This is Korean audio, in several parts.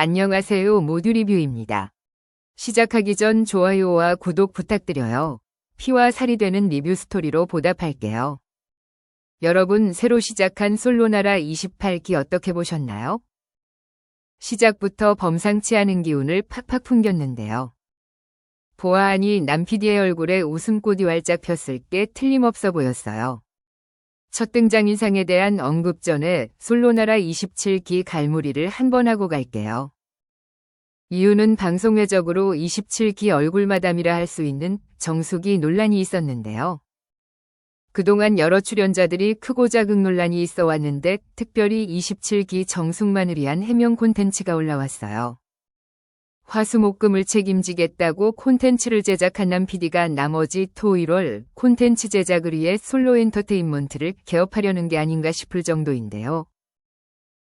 안녕하세요. 모두 리뷰입니다. 시작하기 전 좋아요와 구독 부탁드려요. 피와 살이 되는 리뷰 스토리로 보답할게요. 여러분, 새로 시작한 솔로나라 28기 어떻게 보셨나요? 시작부터 범상치 않은 기운을 팍팍 풍겼는데요. 보아하니 남 PD의 얼굴에 웃음꽃이 활짝 폈을 게 틀림없어 보였어요. 첫 등장 인상에 대한 언급 전에 솔로나라 27기 갈무리를 한번 하고 갈게요. 이유는 방송 외적으로 27기 얼굴마담이라 할 수 있는 정숙이 논란이 있었는데요. 그동안 여러 출연자들이 크고 작은 논란이 있어 왔는데 특별히 27기 정숙만을 위한 해명 콘텐츠가 올라왔어요. 화수목금을 책임지겠다고 콘텐츠를 제작한 남 PD가 나머지 토 1월 콘텐츠 제작을 위해 솔로 엔터테인먼트를 개업하려는 게 아닌가 싶을 정도인데요.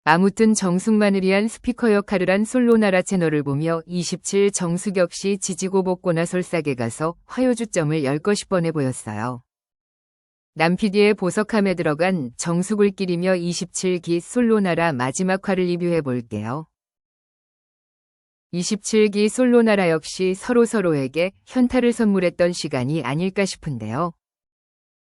아무튼 정숙만을 위한 스피커 역할을 한 솔로나라 채널을 보며 27 정숙 역시 지지고 볶고나 솔싸게 가서 화요주점을 열 것이 뻔해 보였어요. 남 PD의 보석함에 들어간 정숙을 끼리며 27기 솔로나라 마지막 화를 리뷰해 볼게요. 27기 솔로나라 역시 서로에게 현타를 선물했던 시간이 아닐까 싶은데요.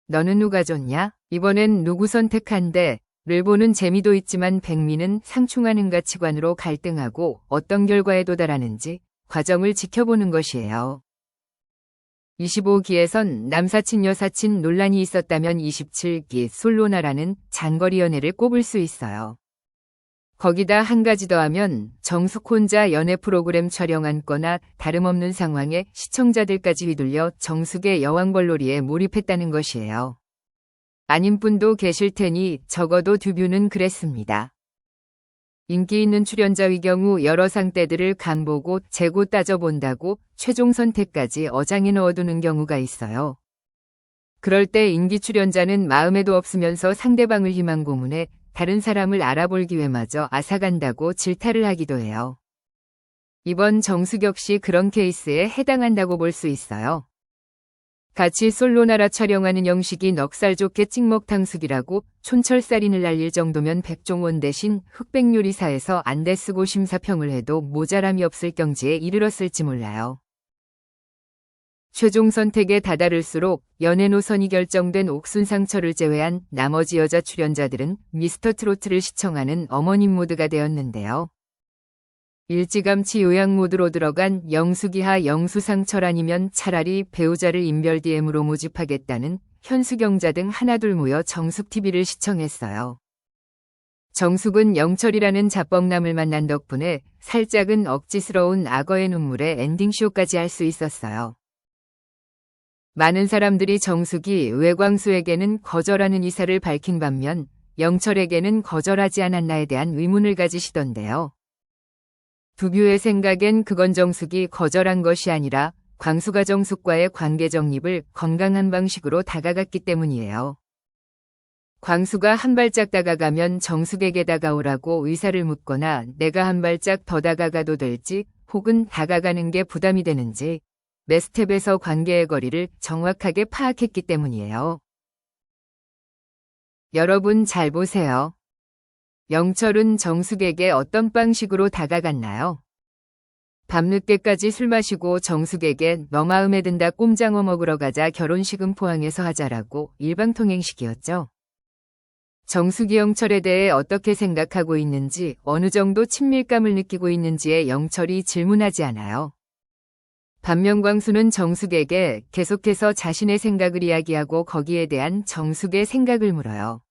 너는 누가 좋냐? 이번엔 누구 선택한대? 를 보는 재미도 있지만 백미는 상충하는 가치관으로 갈등하고 어떤 결과에 도달하는지 과정을 지켜보는 것이에요. 25기에선 남사친 여사친 논란이 있었다면 27기 솔로나라는 장거리 연애를 꼽을 수 있어요. 거기다 한 가지 더 하면 정숙 혼자 연애 프로그램 촬영한 거나 다름없는 상황에 시청자들까지 휘둘려 정숙의 여왕벌놀이에 몰입했다는 것이에요. 아닌 분도 계실 테니 적어도 듀뷰는 그랬습니다. 인기 있는 출연자의 경우 여러 상대들을 간보고 재고 따져본다고 최종 선택까지 어장에 넣어두는 경우가 있어요. 그럴 때 인기 출연자는 마음에도 없으면서 상대방을 희망 고문해 다른 사람을 알아볼 기회마저 앗아간다고 질타를 하기도 해요. 이번 정숙 역시 그런 케이스에 해당한다고 볼 수 있어요. 같이 솔로나라 촬영하는 영식이 넉살 좋게 찍먹탕숙이라고 촌철살인을 날릴 정도면 백종원 대신 흑백요리사에서 안대 쓰고 심사평을 해도 모자람이 없을 경지에 이르렀을지 몰라요. 최종 선택에 다다를수록 연애 노선이 결정된 옥순상철을 제외한 나머지 여자 출연자들은 미스터트로트를 시청하는 어머님 모드가 되었는데요. 일찌감치 요양 모드로 들어간 영숙이하 영수상철 아니면 차라리 배우자를 인별 DM으로 모집하겠다는 현수경자 등 하나둘 모여 정숙TV를 시청했어요. 정숙은 영철이라는 자뻑남을 만난 덕분에 살짝은 억지스러운 악어의 눈물에 엔딩쇼까지 할 수 있었어요. 많은 사람들이 정숙이 외광수에게는 거절하는 의사를 밝힌 반면 영철에게는 거절하지 않았나에 대한 의문을 가지시던데요. 듀뷰의 생각엔 그건 정숙이 거절한 것이 아니라 광수가 정숙과의 관계 정립을 건강한 방식으로 다가갔기 때문이에요. 광수가 한 발짝 다가가면 정숙에게 다가오라고 의사를 묻거나 내가 한 발짝 더 다가가도 될지 혹은 다가가는 게 부담이 되는지 매 스텝에서 관계의 거리를 정확하게 파악했기 때문이에요. 여러분 잘 보세요. 영철은 정숙에게 어떤 방식으로 다가갔나요? 밤늦게까지 술 마시고 정숙에게 너 마음에 든다 꼼장어 먹으러 가자 결혼식은 포항에서 하자라고 일방통행식이었죠. 정숙이 영철에 대해 어떻게 생각하고 있는지 어느 정도 친밀감을 느끼고 있는지에 영철이 질문하지 않아요. 반면 광수는 정숙에게 계속해서 자신의 생각을 이야기하고 거기에 대한 정숙의 생각을 물어요.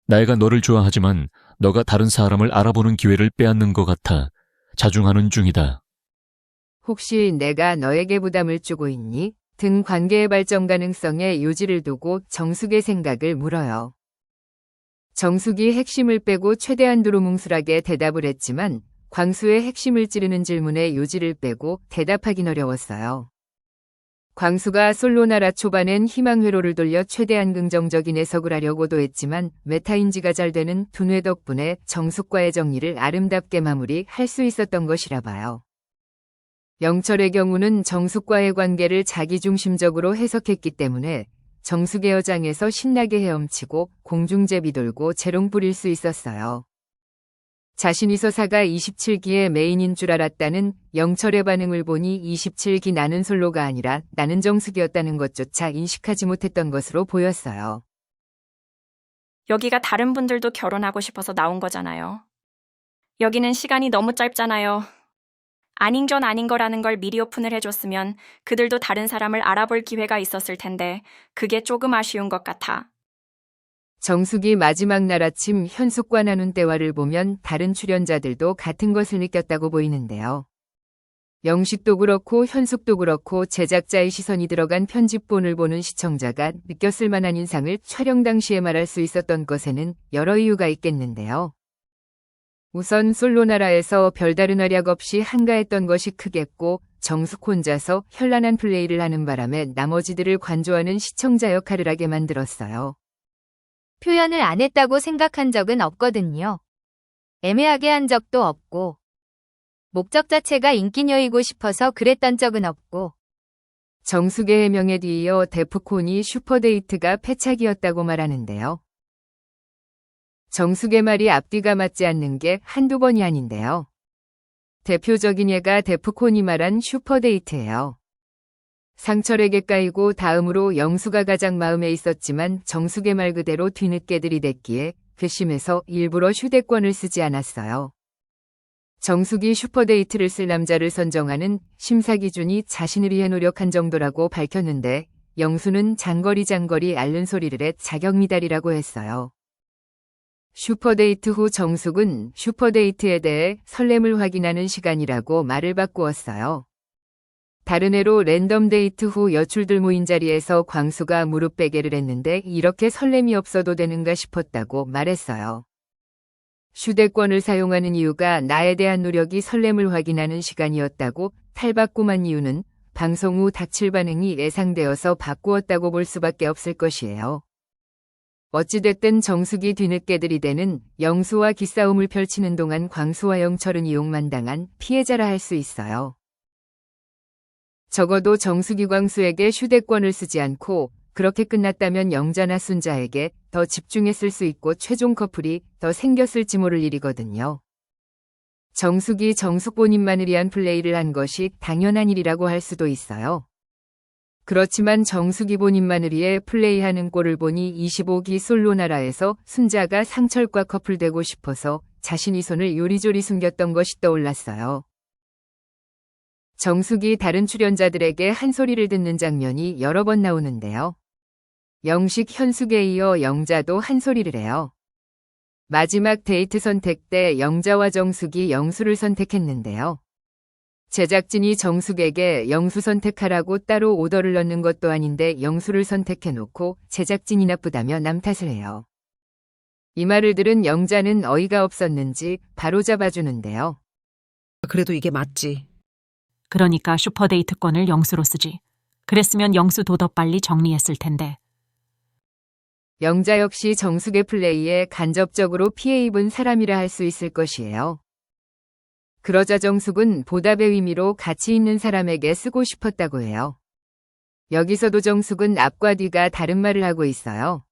내가 너를 좋아하지만 너가 다른 사람을 알아보는 기회를 빼앗는 것 같아 자중하는 중이다. 혹시 내가 너에게 부담을 주고 있니? 등 관계의 발전 가능성에 요지를 두고 정숙의 생각을 물어요. 정숙이 핵심을 빼고 최대한 두루뭉술하게 대답을 했지만 광수의 핵심을 찌르는 질문에 요지를 빼고 대답하긴 어려웠어요. 광수가 솔로나라 초반엔 희망회로를 돌려 최대한 긍정적인 해석을 하려고도 했지만 메타인지가 잘 되는 둔회 덕분에 정숙과의 정리를 아름답게 마무리할 수 있었던 것이라 봐요. 영철의 경우는 정숙과의 관계를 자기중심적으로 해석했기 때문에 정숙의 여장에서 신나게 헤엄치고 공중제비 돌고 재롱 부릴 수 있었어요. 자신이 서사가 27기의 메인인 줄 알았다는 영철의 반응을 보니 27기 나는 솔로가 아니라 나는 정숙이었다는 것조차 인식하지 못했던 것으로 보였어요. 여기가 다른 분들도 결혼하고 싶어서 나온 거잖아요. 여기는 시간이 너무 짧잖아요. 아닌 전 아닌 거라는 걸 미리 오픈을 해줬으면 그들도 다른 사람을 알아볼 기회가 있었을 텐데 그게 조금 아쉬운 것 같아. 정숙이 마지막 날 아침 현숙과 나눈 대화를 보면 다른 출연자들도 같은 것을 느꼈다고 보이는데요. 영식도 그렇고 현숙도 그렇고 제작자의 시선이 들어간 편집본을 보는 시청자가 느꼈을 만한 인상을 촬영 당시에 말할 수 있었던 것에는 여러 이유가 있겠는데요. 우선 솔로나라에서 별다른 활약 없이 한가했던 것이 크겠고 정숙 혼자서 현란한 플레이를 하는 바람에 나머지들을 관조하는 시청자 역할을 하게 만들었어요. 표현을 안 했다고 생각한 적은 없거든요. 애매하게 한 적도 없고, 목적 자체가 인기녀이고 싶어서 그랬던 적은 없고, 정숙의 해명에 뒤이어 데프콘이 슈퍼데이트가 패착이었다고 말하는데요. 정숙의 말이 앞뒤가 맞지 않는 게 한두 번이 아닌데요. 대표적인 예가 데프콘이 말한 슈퍼데이트예요. 상철에게 까이고 다음으로 영수가 가장 마음에 있었지만 정숙의 말 그대로 뒤늦게 들이댔기에 괘씸해서 일부러 휴대권을 쓰지 않았어요. 정숙이 슈퍼데이트를 쓸 남자를 선정하는 심사 기준이 자신을 위해 노력한 정도라고 밝혔는데 영수는 장거리 앓는 소리를 해 자격미달이라고 했어요. 슈퍼데이트 후 정숙은 슈퍼데이트에 대해 설렘을 확인하는 시간이라고 말을 바꾸었어요. 다른 해로 랜덤 데이트 후 여출들 모인 자리에서 광수가 무릎 베개를 했는데 이렇게 설렘이 없어도 되는가 싶었다고 말했어요. 휴대권을 사용하는 이유가 나에 대한 노력이 설렘을 확인하는 시간이었다고 탈바꿈한 이유는 방송 후 닥칠 반응이 예상되어서 바꾸었다고 볼 수밖에 없을 것이에요. 어찌됐든 정숙이 뒤늦게 들이대는 영수와 기싸움을 펼치는 동안 광수와 영철은 이용만 당한 피해자라 할 수 있어요. 적어도 정숙이 광수에게 휴대권을 쓰지 않고 그렇게 끝났다면 영자나 순자에게 더 집중했을 수 있고 최종 커플이 더 생겼을지 모를 일이거든요. 정숙이 정숙 본인만을 위한 플레이를 한 것이 당연한 일이라고 할 수도 있어요. 그렇지만 정숙이 본인만을 위해 플레이하는 꼴을 보니 25기 솔로나라에서 순자가 상철과 커플되고 싶어서 자신이 손을 요리조리 숨겼던 것이 떠올랐어요. 정숙이 다른 출연자들에게 한 소리를 듣는 장면이 여러 번 나오는데요. 영식, 현숙에 이어 영자도 한 소리를 해요. 마지막 데이트 선택 때 영자와 정숙이 영수를 선택했는데요. 제작진이 정숙에게 영수 선택하라고 따로 오더를 넣는 것도 아닌데 영수를 선택해놓고 제작진이 나쁘다며 남 탓을 해요. 이 말을 들은 영자는 어이가 없었는지 바로 잡아주는데요. 그래도 이게 맞지. 그러니까 슈퍼데이트권을 영수로 쓰지. 그랬으면 영수도 더 빨리 정리했을 텐데. 영자 역시 정숙의 플레이에 간접적으로 피해 입은 사람이라 할 수 있을 것이에요. 그러자 정숙은 보답의 의미로 가치 있는 사람에게 쓰고 싶었다고 해요. 여기서도 정숙은 앞과 뒤가 다른 말을 하고 있어요.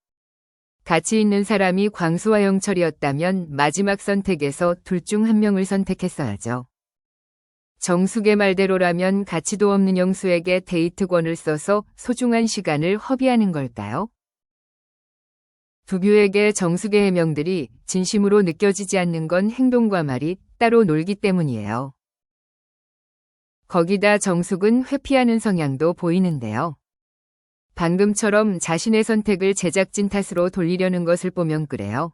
가치 있는 사람이 광수와 영철이었다면 마지막 선택에서 둘 중 한 명을 선택했어야죠. 정숙의 말대로라면 가치도 없는 영수에게 데이트권을 써서 소중한 시간을 허비하는 걸까요? 두뷰에게 정숙의 해명들이 진심으로 느껴지지 않는 건 행동과 말이 따로 놀기 때문이에요. 거기다 정숙은 회피하는 성향도 보이는데요. 방금처럼 자신의 선택을 제작진 탓으로 돌리려는 것을 보면 그래요.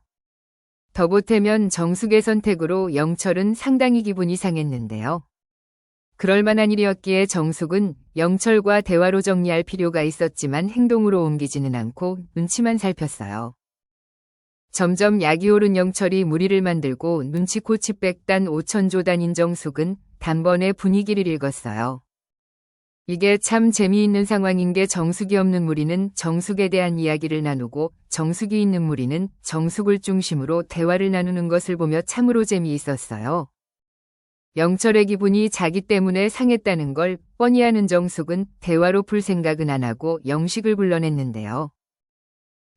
더 보태면 정숙의 선택으로 영철은 상당히 기분이 상했는데요. 그럴 만한 일이었기에 정숙은 영철과 대화로 정리할 필요가 있었지만 행동으로 옮기지는 않고 눈치만 살폈어요. 점점 약이 오른 영철이 무리를 만들고 눈치코치 백단 5천조 단인 정숙은 단번에 분위기를 읽었어요. 이게 참 재미있는 상황인 게 정숙이 없는 무리는 정숙에 대한 이야기를 나누고 정숙이 있는 무리는 정숙을 중심으로 대화를 나누는 것을 보며 참으로 재미있었어요. 영철의 기분이 자기 때문에 상했다는 걸 뻔히 아는 정숙은 대화로 풀 생각은 안 하고 영식을 불러냈는데요.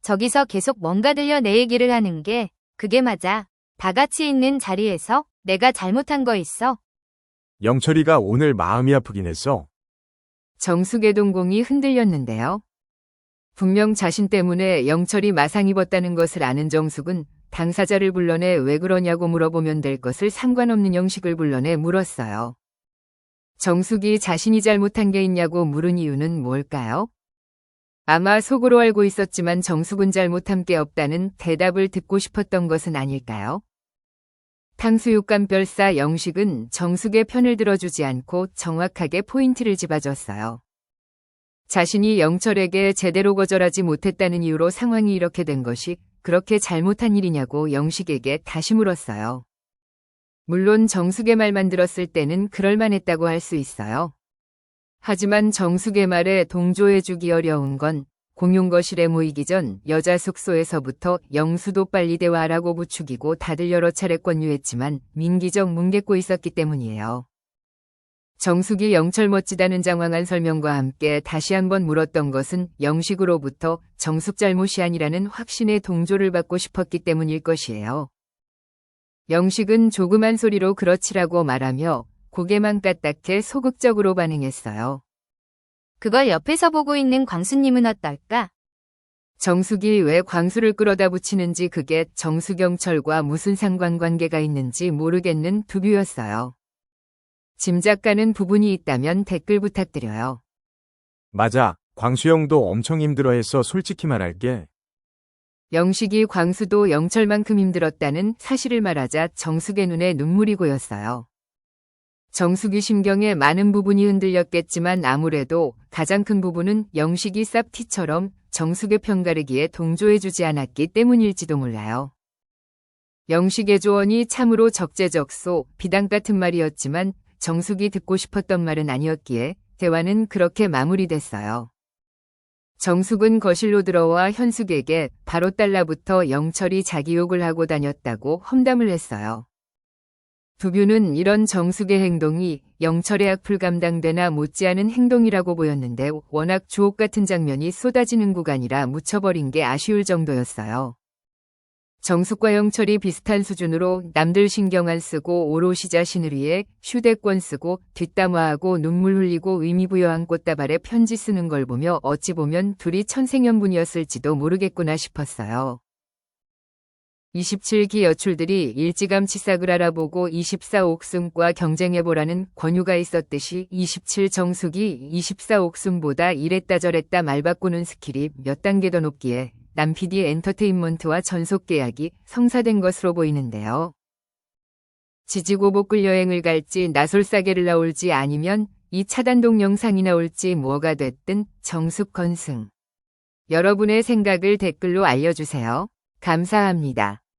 저기서 계속 뭔가 들려 내 얘기를 하는 게 그게 맞아. 다 같이 있는 자리에서 내가 잘못한 거 있어? 영철이가 오늘 마음이 아프긴 했어. 정숙의 동공이 흔들렸는데요. 분명 자신 때문에 영철이 마상 입었다는 것을 아는 정숙은 당사자를 불러내 왜 그러냐고 물어보면 될 것을 상관없는 영식을 불러내 물었어요. 정숙이 자신이 잘못한 게 있냐고 물은 이유는 뭘까요? 아마 속으로 알고 있었지만 정숙은 잘못한 게 없다는 대답을 듣고 싶었던 것은 아닐까요? 탕수육감별사 영식은 정숙의 편을 들어주지 않고 정확하게 포인트를 집어줬어요. 자신이 영철에게 제대로 거절하지 못했다는 이유로 상황이 이렇게 된 것이 그렇게 잘못한 일이냐고 영식에게 다시 물었어요. 물론 정숙의 말만 들었을 때는 그럴만했다고 할 수 있어요. 하지만 정숙의 말에 동조해주기 어려운 건 공용거실에 모이기 전 여자 숙소에서부터 영수도 빨리 대화하라고 부추기고 다들 여러 차례 권유했지만 민기적 뭉개고 있었기 때문이에요. 정숙이 영철 멋지다는 장황한 설명과 함께 다시 한번 물었던 것은 영식으로부터 정숙 잘못이 아니라는 확신의 동조를 받고 싶었기 때문일 것이에요. 영식은 조그만 소리로 그렇지라고 말하며 고개만 까딱해 소극적으로 반응했어요. 그걸 옆에서 보고 있는 광수님은 어떨까? 정숙이 왜 광수를 끌어다 붙이는지 그게 정수경철과 무슨 상관관계가 있는지 모르겠는 두뷰였어요. 짐작가는 부분이 있다면 댓글 부탁드려요. 맞아. 광수형도 엄청 힘들어했어. 솔직히 말할게. 영식이 광수도 영철만큼 힘들었다는 사실을 말하자 정숙의 눈에 눈물이 고였어요. 정숙이 심경에 많은 부분이 흔들렸겠지만 아무래도 가장 큰 부분은 영식이 쌉티처럼 정숙의 편가르기에 동조해주지 않았기 때문일지도 몰라요. 영식의 조언이 참으로 적재적소, 비단 같은 말이었지만 정숙이 듣고 싶었던 말은 아니었기에 대화는 그렇게 마무리됐어요. 정숙은 거실로 들어와 현숙에게 바로 달라붙어 영철이 자기 욕을 하고 다녔다고 험담을 했어요. 두뷰는 이런 정숙의 행동이 영철의 악플 감당되나 못지않은 행동이라고 보였는데 워낙 주옥 같은 장면이 쏟아지는 구간이라 묻혀버린 게 아쉬울 정도였어요. 정숙과 영철이 비슷한 수준으로 남들 신경 안 쓰고 오롯이 자신을 위해 휴대권 쓰고 뒷담화하고 눈물 흘리고 의미부여한 꽃다발에 편지 쓰는 걸 보며 어찌 보면 둘이 천생연분이었을지도 모르겠구나 싶었어요. 27기 여출들이 일찌감치 싹을 알아보고 24옥순과 경쟁해보라는 권유가 있었듯이 27 정숙이 24옥순보다 이랬다 저랬다 말 바꾸는 스킬이 몇 단계 더 높기에 남PD 엔터테인먼트와 전속 계약이 성사된 것으로 보이는데요. 지지고복글 여행을 갈지 나솔사계를 나올지 아니면 이 차단동 영상이 나올지 뭐가 됐든 정숙 건승. 여러분의 생각을 댓글로 알려주세요. 감사합니다.